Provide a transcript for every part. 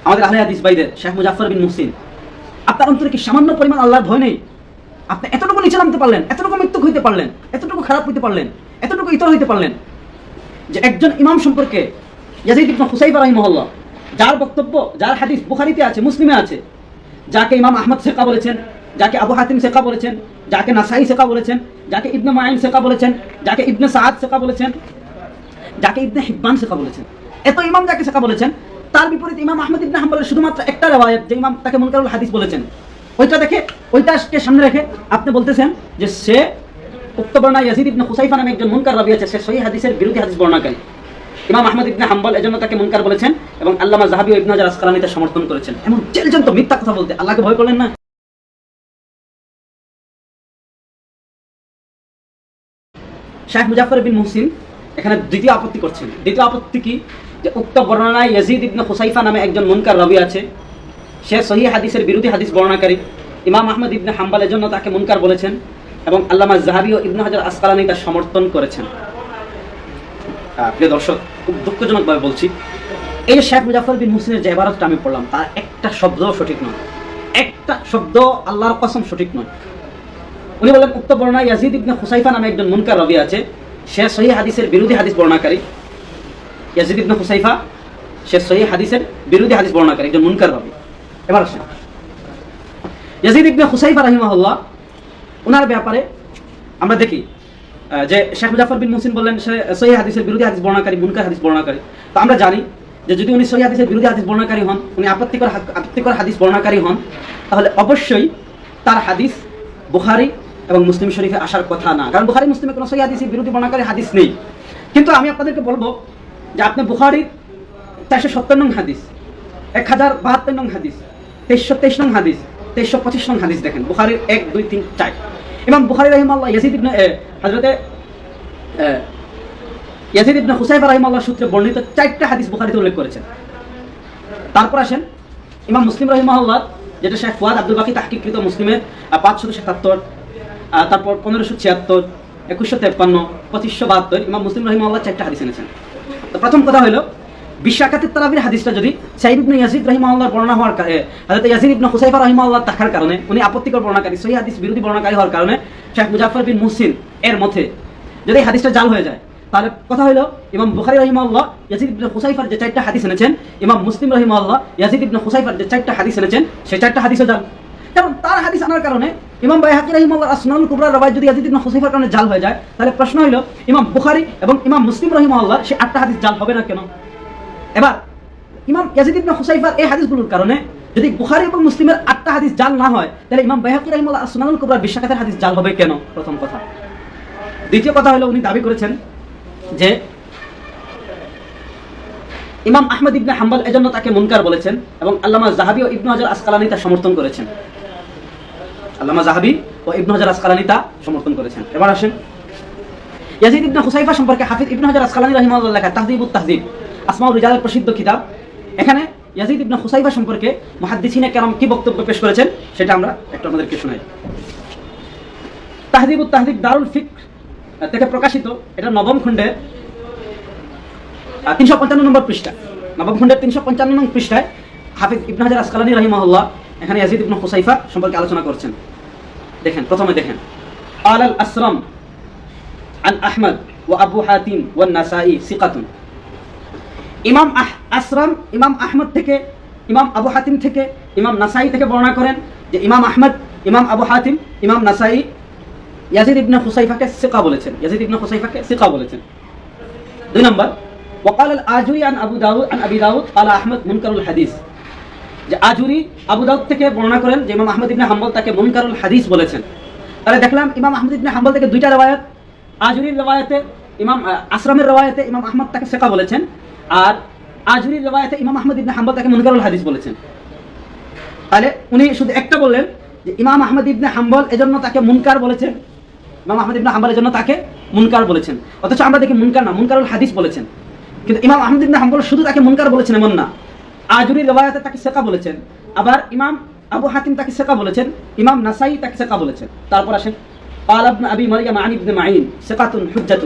আমাদের আহলে হাদিস ভাইদের শেখ মুজাফফর বিন মুহসিন, আপনার অন্তরে কি সামান্য পরিমাণ আল্লাহর ভয় নেই? আপনি এতটুকু নিচে নামতে পারলেন, এতটুকু মৃত্যু হইতে পারলেন, এতটুকু খারাপ হইতে পারলেন, এতটুকু ইতর হইতে পারলেন যে একজন ইমাম সম্পর্কে ইয়াজিদ ইবনে হুসাইফা রাহিমাহুল্লাহ, যার বক্তব্য, যার হাদিস বুখারীতে আছে, মুসলিমে আছে, যাকে ইমাম আহমদ সেকা বলেছেন, যাকে আবু হাতিম সেকা বলেছেন, যাকে নাসাই সেকা বলেছেন, যাকে ইবনে মাইন সেকা বলেছেন, যাকে ইবনে সাআদ সেকা বলেছেন, যাকে ইবনে হিব্বান সেকা বলেছেন, এত ইমাম যাকে সেকা বলেছেন, তার বিপরীত ইমাম আহমদ ইবনে হাম্বলের শুধুমাত্র একটা রিওয়ায়াত যে ইমাম তাকে মুনকারুল হাদিস বলেছেন, ওইটা দেখে, ওইটাকে সামনে রেখে আপনি বলতেছেন যে সে উক্ত বর্ণনায় ইয়াজিদ ইবনে হুসাইফা নামে একজন মুনকার রাবী আছে, সে সহিহ হাদিসের বিরোধী হাদিস বর্ণনাকারী। ইমাম আহমদ ইবনে হাম্বল এজন্য তাকে মুনকার বলেছেন এবং আল্লামা যাহাবী ও ইবনে হাজার আসকালানী তা সমর্থন করেছেন। এমন চেলজন্ত মিথ্যা কথা বলতে আল্লাহকে ভয় করলেন না? শেখ মুজাফফর বিন মুহসিন এখানে দ্বিতীয় আপত্তি করছেন। দ্বিতীয় আপত্তি কি? যে উক্ত বর্ণনায় ইয়াজিদ ইবনে হুসাইফা নামে একজন মুনকার রাবী আছে, সে সহিহ হাদিসের বিরোধী হাদিস বর্ণনাকারী। ইমাম আহমদ ইবনে হাম্বল এজন্য তাকে মুনকার বলেছেন এবং আল্লামা যাহাবী ও ইবনে হাজার আসকালানী তা সমর্থন করেছেন। প্রিয় দর্শক, খুব দুঃখজনকভাবে বলছি, এই শেখ মুজাফফর বিন মুহসিনের যে ইবারতটা আমি পড়লাম তার একটা শব্দও সঠিক নয়, একটা শব্দ আল্লাহর কসম সঠিক নয়। উনি বলেন উক্ত বর্ণনায় ইয়াজিদ ইবনে হুসাইফা নামে একজন মুনকার রাবী আছে, সে সহিহ হাদিসের বিরোধী হাদিস বর্ণনাকারী। ইয়াজিদ ইবনে হুসাইফা সে সহিহ হাদিসের বিরোধী হাদিস বর্ণনাকারী, একজন মুনকার রাবী। এবার আসেন ইয়াজিদ ইবনে হুসাইফা রাহিমাহুল্লাহ, ওনার ব্যাপারে আমরা দেখি যে শেখ মুজাফফর বিন মুহসিন বললেন সে সহিহ হাদিসের বিরোধী হাদিস বর্ণনাকারী, মুনকার হাদিস বর্ণনাকারী। তো আমরা জানি যে যদি উনি সহিহ হাদিসের বিরোধী হাদিস বর্ণনাকারী হন, উনি আপত্তিকর হাদিস বর্ণনাকারী হন, তাহলে অবশ্যই তার হাদিস বুখারী এবং মুসলিম শরীফে আসার কথা না, কারণ বুখারী মুসলিমে কোনো সহিহ হাদিসের বিরোধী বর্ণনাকারী হাদিস নেই। কিন্তু আমি আপনাদেরকে বলবো যে আপনি বুখারীর 470 নং হাদিস, 1072 নং হাদিস, 2323 নং হাদিস, 2325 নং হাদিস দেখেন, বুখারীর 1, 2, 3, 4। ইমাম বুখারী রাহিমাহুল্লাহ ইয়াজিদ ইবনে হযরতে ইয়াজিদ ইবনে হুসাইফা রাহিমাহুল্লাহ সূত্রে বর্ণিত 4টা হাদিস বুখারীতে উল্লেখ করেছেন। তারপর আসেন ইমাম মুসলিম রাহিমাহুল্লাহ, যেটা শেখ ফুয়াদ আব্দুল বাকি তাহকিককৃত মুসলিমের 577, তারপর 1576, 2153, 2572, ইমাম মুসলিম রাহিমাহুল্লাহ 4টা হাদিস এনেছেন। তো প্রথম কথা হলো বিশাকাতের তারাবির হাদিসটা যদি সাঈদ ইবনে ইয়াজিদ রাহিমাহুল্লাহর বর্ণনা হওয়ার হযরত ইয়াজিদ ইবনে হুসাইফা রাহিমাহুল্লাহ থাকার কারণে, উনি আপত্তিকর বর্ণনাকারী, সহিহ হাদিস বিরোধী বর্ণনাকারী হওয়ার কারণে শেখ মুজাফফর বিন মুহসিন এর মধ্যে যদি হাদিসটা জাল হয়ে যায়, তাহলে কথা হলো ইমাম বুখারী রাহিমাহুল্লাহ ইয়াজিদ ইবনে হুসাইফার যে 4টা হাদিস এনেছেন, ইমাম মুসলিম রাহিমাহুল্লাহ ইয়াজিদ ইবনে হুসাইফার যে 4টা হাদিস এনেছেন, সেই 4টা হাদিসও জাল। কারণ তার হাদিস আনার কারণে ইমাম বাইহাকী রাহিমাহুল্লাহ আসনানুল কুবরা রওয়ায়াত যদি ইয়াজিদ ইবনে হুসাইফার কারণে জাল হয়ে যায়, তাহলে প্রশ্ন হলো ইমাম বুখারী এবং ইমাম মুসলিম রাহিমাহুল্লাহ সেই 8টা হাদিস জাল হবে না কেন? এবার ইমাম ইয়াজিদ ইবনে হুসাইফার এই হাদিসগুলোর কারণে যদি বুখারী এবং মুসলিমের 8টা হাদিস জাল না হয়, তাহলে ইমাম বাইহাকী রাহিমাহুল্লাহ আসনানুল কুবরা বিশাকাতের হাদিস জাল হবে কেন? প্রথম কথা। দ্বিতীয় কথা হলো উনি দাবি করেছেন যে ইমাম আহমদ ইবনে হাম্বল এজন্য তাকে মুনকার বলেছেন এবং আল্লামা যাহাবী ও ইবনে হাজার আসকালানী তা সমর্থন করেছেন। আল্লামা যাহাবী ও ইবনে হাজার আসকালানী তা সমর্থন করেছেন। এবার আসেন ইয়াজিদ ইবনে হুসাইফা সম্পর্কে হাফিজ ইবনে হাজার আসকালানী রাহিমাহুল্লাহ লেখা তাহযীবুত তাহযীব, আসমাউর রিজালের প্রসিদ্ধ কিতাব, এখানে ইয়াজিদ ইবনে হুসাইফা সম্পর্কে মুহাদ্দিসিনে কেরাম কি বক্তব্য পেশ করেছেন সেটা আমরা একটু আপনাদেরকে শোনাই। তাহযীবুত তাহযীব দারুল ফিকহ থেকে প্রকাশিত, এটা নবম খণ্ডে 355 নম্বর পৃষ্ঠা, নবম খণ্ডের 355 নং পৃষ্ঠায় হাফিজ ইবনে হাজার আসকালানী রাহিমাহুল্লাহ এখানে ইয়াজিদ ইবনে হুসাইফা সম্পর্কে আলোচনা করছেন। দেখেন, প্রথমে দেখেন, আল আসরাম আন আহমদ ওয়া আবু হাতিম ওয়া নাসাই সিকাতুন। ইমাম আসরাম ইমাম আহমদ থেকে, ইমাম আবু হাতিম থেকে, ইমাম নাসাই থেকে বর্ণনা করেন যে ইমাম আহমদ, ইমাম আবু হাতিম, ইমাম নাসাই ইয়াজিদ ইবনে হুসাইফাকে সিকা বলেছেন, ইয়াজিদ ইবনে হুসাইফাকে সিকা বলেছেন। 2 নম্বর, وقال الآجري عن أبي داود قال أحمد منكر الحديث, যে আজুরি আবু দাউদ থেকে বর্ণনা করেন যে ইমাম আহমদ ইবনে হাম্বল তাকে মুনকারুল হাদিস বলেছেন। তাহলে দেখলাম ইমাম আহমদ ইবনে হাম্বল থেকে 2টা riwayat, আজুরির riwayate ইমাম আসরামের riwayate ইমাম আহমদ তাকে সিকা বলেছেন, আর আজুরির riwayate ইমাম আহমদ ইবনে হাম্বল তাকে মুনকারুল হাদিস বলেছেন। তাহলে উনি শুধু একটা বললেন যে ইমাম আহমদ ইবনে হাম্বল এজন্য তাকে মুনকার বলেছেন, ইমাম আহমদ ইবনে হাম্বল এজন্য তাকে মুনকার বলেছেন। অথচ আমরা দেখি মুনকার না, মুনকারুল হাদিস বলেছেন। কিন্তু ইমাম আহমদ ইবনে হাম্বল শুধু তাকে মুনকার বলেছেন এমন না, আজুরির riwayate তাকে সিকা বলেছেন, আবার ইমাম আবু হাতিম তাকে সিকা বলেছেন, ইমাম নাসাই তাকে সিকা বলেছেন। তারপর আসেন قال ابن ابي مريم عن ابن معين ثقة حجة,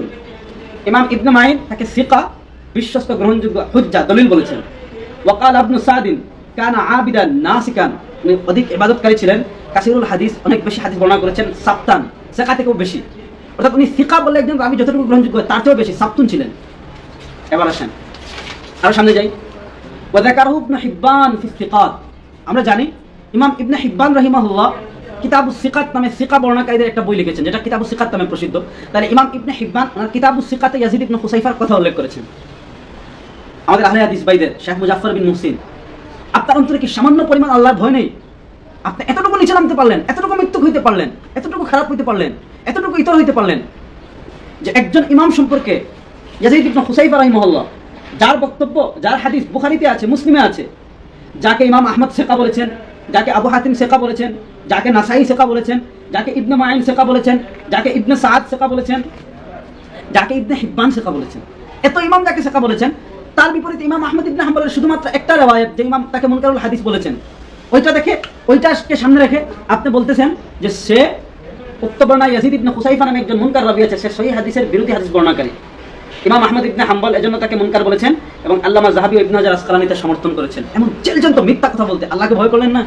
ইমাম ইবনে মাইন তাকে সিকা, বিশ্বস্ত গ্রহণযোগ্য, হুজ্জা, দলিল বলেছেন। وقال ابن سعد কানা আবিদান নাসিকান, উনি অধিক ইবাদতকারী ছিলেন, কাসিরুল হাদিস, অনেক বেশি হাদিস বর্ণনা করেছেন, সাবতান, সিকা থেকেও বেশি, অর্থাৎ উনি সিকা বলে একজন রাবী যতটুকু গ্রহণযোগ্য তার চেয়েও বেশি সাবতুন ছিলেন। এবার আসেন আরো সামনে যাই। ওয়া যাকারহু ইবনে হিব্বান ফি সিকাত, আমরা জানি ইমাম ইবনে হিব্বান রাহিমাহুল্লাহ কিতাবুস সিকাত নামে সিকা বর্ণনাকারীদের একটা বই লিখেছেন, যেটা কিতাবুস সিকাত নামে প্রসিদ্ধ। তাহলে ইমাম ইবনে হিব্বান ওনার কিতাবুস সিকাতে ইয়াজিদ ইবনে হুসাইফার কথা উল্লেখ করেছেন। আমাদের আহলে হাদিস ভাইদের শেখ মুজাফফর বিন মুহসিন, আপনার অন্তরে কি সামান্য পরিমাণ আল্লাহর ভয় নেই? আপনি এতটুকু নিচে নামতে পারলেন, এতটুকু মৃত্যু হইতে পারলেন, এতটুকু খারাপ হইতে পারলেন, এতটুকু ইতর হইতে পারলেন, যে একজন ইমাম সম্পর্কে ইয়াজিদ ইবনে হুসাইফা রাহিমাহুল্লাহ, যার বক্তব্য, যার হাদিস বুখারীতে আছে, মুসলিমে আছে, যাকে ইমাম আহমদ সিকা বলেছেন, যাকে আবু হাতিম সিকা বলেছেন, যাকে নাসাই সিকা বলেছেন, যাকে ইবনে মাইন সিকা বলেছেন, যাকে ইবনে সাদ সিকা বলেছেন, যাকে ইবনে হিব্বান সিকা বলেছেন, এত ইমাম যাকে সিকা বলেছেন, তার বিপরীতে ইমাম আহমদ ইবনে হাম্বলের শুধুমাত্র একটা রিওয়ায়াত, যে ইমাম তাকে মুনকারুল হাদিস বলেছেন, ওইটা দেখে, ওইটাকে সামনে রেখে আপনি বলতেছেন যে সে উক্ত বর্ণনায় ইয়াজিদ ইবনে হুসাইফা নামে একজন মুনকার রাবী আছে, সে সহিহ হাদিসের বিরোধী হাদিস বর্ণনাকারী। ইমাম আহমদ ইবনে হাম্বল এজন্য তাকে মুনকার বলেছেন এবং আল্লামা যাহাবী ও ইবনে হাজার আসকালানী তা সমর্থন করেছেন। এমন চিলজন্ত মিথ্যা কথা বলতে আল্লাহকে ভয় করলেন না?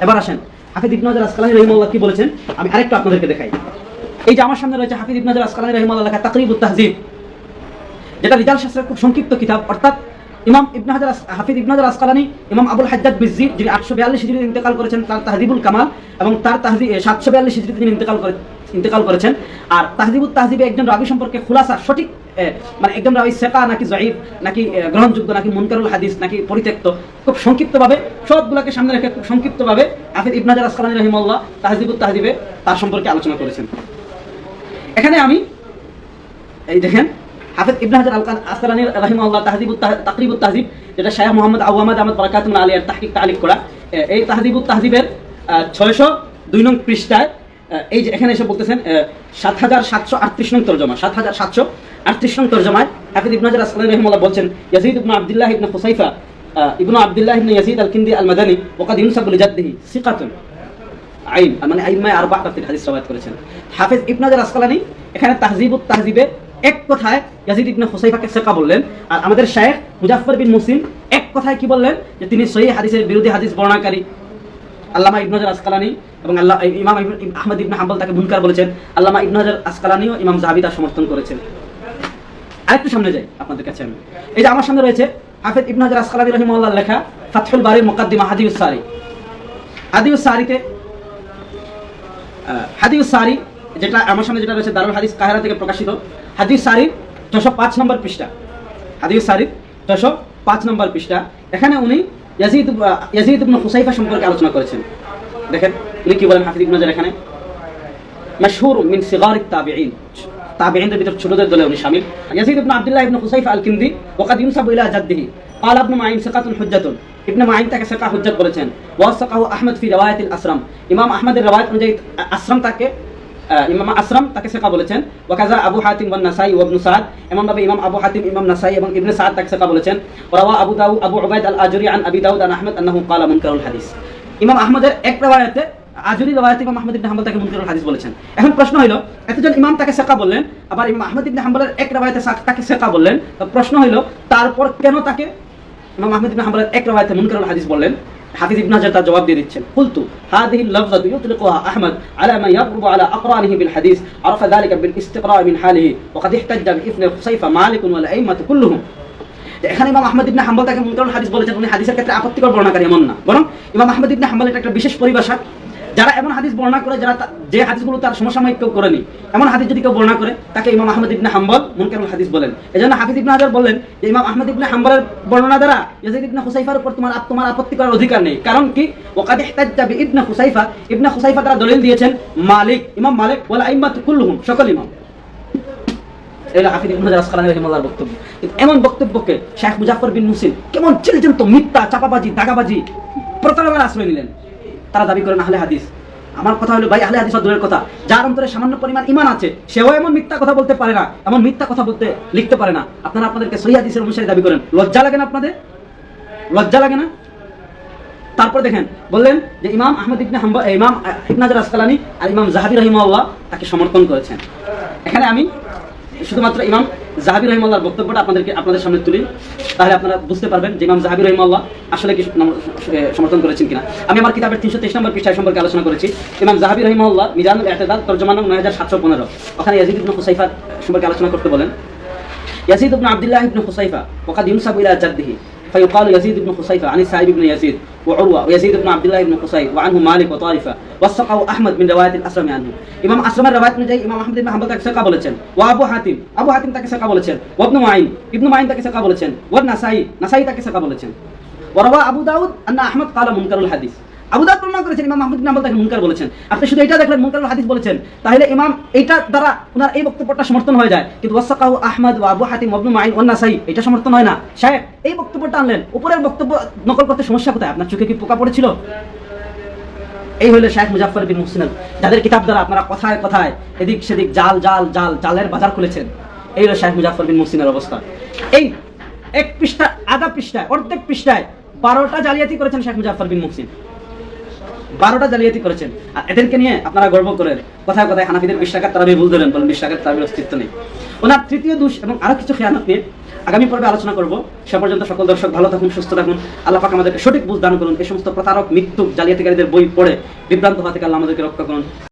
এবার আসেন হাফিজ ইবনে হাজার আসকালানী রাহিমাহুল্লাহ কি বলেছেন, আমি আরেকটু আপনাদেরকে দেখাই। এই যে আমার সামনে রয়েছে হাফিজ ইবনে হাজার আসকালানী রাহিমাহুল্লাহ লেখা তাকরিবুত তাহজিব, যেটা রিজাল শাস্ত্রের খুব সংক্ষিপ্ত কিতাব। অর্থাৎ ইমাম ইবনে হাজার হাফিজ ইবনে হাজার আসকালানী ইমাম আবুল হাজ্জাজ বিজ্জি, যিনি 842 হিজরিতে ইন্তেকাল করেছেন, তার তাহজিবুল কামাল এবং তার 742 হিজরিতে তিনি ইন্তেকাল করেছেন। আর তাহজিবুত তাহজিবে একজন রাবী সম্পর্কে খুলাসা, সঠিক মানে একজন রাবী সিকা নাকি যায়ীফ নাকি গ্রহণযোগ্য নাকি মুনকারুল হাদিস নাকি পরিত্যক্ত, খুব সংক্ষিপ্তভাবে সবগুলোকে সামনে রেখে খুব সংক্ষিপ্তভাবে হাফিজ ইবনে হাজার আসকালানী রাহিমাহুল্লাহ তাহজিবুত তাহজিবে তার সম্পর্কে আলোচনা করেছেন। এখানে আমি এই দেখেন হাফিজ ইবনে হাজার আসকালানী রাহিমাহুল্লাহ তাকরিবুত তাহজিব, যেটা শায়খ মুহাম্মদ আওয়ামাদ আহমদ বারাকাতুল্লাহ আলাইহির তাহকিক তালিক করা, এই তাহজিবুত তাহজিবের 602 নং পৃষ্ঠায় এই যে এখানে এসে বলতেছেন 7738 নং তরজমা, 7738 নং তরজমায় হাফিজ ইবনে হাজার আসকালানী রাহিমাহুল্লাহ বলছেন, ইয়াজিদ ইবনে আব্দুল্লাহ ইবনে হুসাইফা ইবনে আব্দুল্লাহ ইবনে ইয়াজিদ আল-কিন্দি আল-মাদানী ওয়াকাদ ইউনসাবু লিজাদ্দিহি সিকাতুন আইন, মানে আইম্মায়ে আরবা'a হাদিস রওয়ায়াত করেছেন। হাফিজ ইবনে হাজার আসকালানী এখানে তাহজিবুত তাহজিবে এক কথায় ইয়াজিদ ইবনে হুসাইফাকে সিকা বললেন, আর আমাদের শায়খ মুজাফফর বিন মুহসিন এক কথায় কি বললেন, যে তিনি সহিহ হাদিসের বিরোধী হাদিস বর্ণনাকারী। আল্লামা ইবনে হাজার আসকালানী এবং ইমাম আহমদ ইবনে হাম্বল তাকে মুনকার বলেছেন, আল্লামা ইবনে হাজার আসকালানী ও ইমাম যাহাবী তার সমর্থন করেছেন। আরেকটু সামনে যাই আপনাদের কাছে আমি, এই যে আমার সামনে রয়েছে হাফিজ ইবনে হাজার আসকালানী রাহিমাহুল্লাহ লেখা ফাতহুল বারির মুকাদ্দিমা হাদিউস সারি। হাদিউস সারিতে হাদিউস সারি, যেটা আমার সামনে যেটা রয়েছে দারুল হাদিস কাহিরা থেকে প্রকাশিত, হাদিস সারির 605 নম্বর পৃষ্ঠা, হাদিস সারির 605 নম্বর পৃষ্ঠা। এখানে উনি ইয়াজিদ ইবনে হুসাইফা সম্পর্কে আলোচনা করেছেন। দেখেন উনি কি বলেন হাফিজ ইবনে হাজার এখানে, মাশহুর মিন সিগারিত তাবিঈন, তাবিঈনদের ভিতর ছোটদের দলে উনি শামিল। ইয়াজিদ ইবনে আব্দুল্লাহ ইবনে হুসাইফা আল-কিন্দি ওয়াকাদ ইউনসাবু ইলা জাদ্দিহি ক্বালা ইবনে মাইন সিকাতুন হুজ্জাতুন, ইবনে মাইন তাকে সিকা হুজ্জাত বলেছেন। ওয়াসাকাহু আহমদ ফি রিওয়ায়াতিল আসরাম, ইমাম আহমদের রিওয়ায়াত অনুযায়ী আসরাম তাকে সিকা বলেছেন। ওয়াকাযা আবু হাতিম ওয়ান নাসাই ওয়া ইবনে সাদ, এমন ভাবে ইমাম আবু হাতিম, ইমাম নাসাই এবং ইবনে সাদ তাকে সিকা বলেছেন। ওয়ারাওয়া আবু উবাইদ আল-আজরি আন আবি দাউদ আন আহমদ আন্নাহু ক্বালা মুনকারুল হাদিস, ইমাম আহমদের এক রিওয়ায়াতে, আজরি রিওয়ায়াতে ইমাম আহমদ ইবনে হাম্বল তাকে মুনকারুল হাদিস বলেছেন। এখন প্রশ্ন হলো, এতজন ইমাম তাকে সিকা বললেন, আবার ইমাম আহমদ ইবনে হাম্বলের এক রিওয়ায়াতে তাকে সিকা বললেন, তো প্রশ্ন হলো তারপর কেন তাকে ইমাম আহমদ ইবনে হাম্বলের এক রিওয়ায়াতে মুনকারুল হাদিস বললেন? হাফিজ ইবনে হাজার তার জবাব দিয়ে দিচ্ছেন, কুলতু হাদিহি লাফযাতু ইউতলিকুহা আহমদ আলা মান ইয়াকরুবু আলা আকরানিহি বিল হাদিস আরাফা যালিকা বিল ইস্তিকরা মিন হালিহি ওয়া ক্বাদ ইহতাজ্জা বি ইবনে হুসাইফা মালিক ওয়াল আইম্মাতু কুল্লুহুম। এখানে ইমাম আহমদ ইবনে হাম্বল তাকে মুনকারুল হাদিস বলেছেন, উনি হাদিসের ক্ষেত্রে আপত্তিকর বর্ণনাকারী এমন না, বরং ইমাম আহমদ ইবনে হাম্বল এটা একটা বিশেষ পরিভাষা। যারা এমন হাদিস বর্ণনা করে, যারা যে হাদিসগুলো তার সমসাময়িক কেউ করেনি, এমন হাদিস যদি কেউ বর্ণনা করে, তাকে ইমাম আহমদ ইবনে হাম্বল মুনকারুল হাদিস বলেন। এজন্য হাফিজ ইবনে হাজার বললেন যে ইমাম আহমদ ইবনে হাম্বলের বর্ণনা দ্বারা ইয়াজিদ ইবনে হুসাইফার উপর তোমার আপত্তি করার অধিকার নেই। কারণ কি? ওয়াকাদ ইহতাজ্জা বি ইবনে হুসাইফা তারা দলিল দিয়েছেন মালিক, ইমাম মালিক ওয়াল আইম্মাতু কুল্লুহুম, সকল ইমাম। এটা হাফিজ ইবনে হাজার আসকালানী রাহিমাহুল্লাহর বক্তব্য। কিন্তু এমন বক্তব্যকে শেখ মুজাফফর বিন মুহসিন কেমন চিলচিন্ত মিথ্যা, চাপাবাজি, দাগাবাজি, প্রতারণার আশ্রয় নিলেন। তারা দাবি করেন আহলে হাদিস। আমার কথা হলো ভাই, আহলে হাদিস দূরের কথা, যার অন্তরে সামান্য পরিমাণ ঈমান আছে সেও এমন মিথ্যা কথা বলতে পারে না, এমন মিথ্যা কথা বলতে লিখতে পারে না। আপনারা আপনাদেরকে সহিহ হাদিসের অনুসারী দাবি করেন, লজ্জা লাগে না আপনাদের? লজ্জা লাগে না? তারপর দেখেন বললেন যে ইমাম আহমদ ইবনে হাম্বল, ইমাম ইবনে হাজার আসকালানী আর ইমাম যাহাবী রাহিমাহুল্লাহ তাকে সমর্থন করেছেন। এখানে আমি শুধুমাত্র ইমাম যাহাবি রহিমাল্লাহর বক্তব্যটা আপনাদের সামনে তুলি, তাহলে আপনারা বুঝতে পারবেন যে ইমাম যাহাবি রহিমাল্লাহ আসলে কি সমর্থন করেছেন কিনা। আমি আমার কিতাবের 323 নম্বর পৃষ্ঠা সম্পর্কে আলোচনা করেছি। ইমাম যাহাবি রহিমাল্লাহ মিজানুল ইতিদাল তরজমা নং 9715, ওখানে ইয়াজিদ ইবনে হুসাইফা সম্পর্কে আলোচনা করতে বলেন। ইয়াজিদ ইবনে আব্দুল্লাহ ইবনে হুসাইফা ওয়াকাদ ইউনসাবু ইলা জাদ্দিহি فيقال يزيد بن خصيفة عن السائب بن يزيد وعروة ويزيد بن عبد الله بن خصيف وعنه مالك وطائفة وثقه أحمد من رواية الأسرم عنه ইমাম আসরামের রওয়ায়াত অনুযায়ী ইমাম আহমদ ইবনে হাম্বল তাকে সাকা বলেছেন, ওয়া আবু হাতিম তাকে সাকা বলেছেন, ওয়া ইবনু মাইন তাকে সাকা বলেছেন, ওয়া নাসাই তাকে সাকা বলেছেন, ওয়া রাওয়া আবু দাউদ আন্না আহমদ ক্বালা মুনকারুল হাদিস। আবু দাউদ বর্ণনা করেছেন ইমাম আহমদ ইবনে হাম্বল তাকে মুনকার বলেছেন। আপনি শুধু এটা দেখলেন মুনকারুল হাদিস বলেছেন, তাহলে ইমাম এইটা দ্বারা ওনার এই বক্তব্যটা সমর্থন হয়ে যায়, কিন্তু ওয়াসাকাহু আহমদ ওয়া আবু হাতিম ওয়া ইবনু মাইন ওয়া নাসাই এটা সমর্থন হয় না। সাহেব এই বক্তব্যটা আনলেন, উপরের বক্তব্য নকল করতে সমস্যা কোথায়? আপনার চোখে কি পোকা পড়েছিল? এই হলো শেখ মুজাফফর বিন মুহসিন, যাদের কিতাব দ্বারা আপনারা কথায় কথায় এদিক সেদিক জালের বাজার খুলেছেন। এই হলো শেখ মুজাফফর বিন মুহসিনের অবস্থা। এই এক পৃষ্ঠা, আধা পৃষ্ঠায়, অর্ধেক পৃষ্ঠায় 12টা জালিয়াতি করেছেন শেখ মুজাফফর বিন মুহসিন, 12টা জালিয়াতি করেছেন। আর এদেরকে নিয়ে আপনারা গর্ব করেন, কথায় কথায় হানাফিদের 20 টাকার তারাবি ভুল ধরেন, বলেন 20 টাকার তারাবির অস্তিত্ব নেই। ওনার তৃতীয় দোষ এবং আরো কিছু খেয়ানত নিয়ে আগামী পর্বে আলোচনা করব। সে পর্যন্ত সকল দর্শক ভালো থাকুন, সুস্থ থাকুন। আল্লাহ পাক আমাদেরকে সঠিক বুঝ দান করুন। এই সমস্ত প্রতারক, মিথ্যুক, জালিয়াতিকারীদের বই পড়ে বিভ্রান্ত হওয়া থেকে আল্লাহ আমাদেরকে রক্ষা করুন।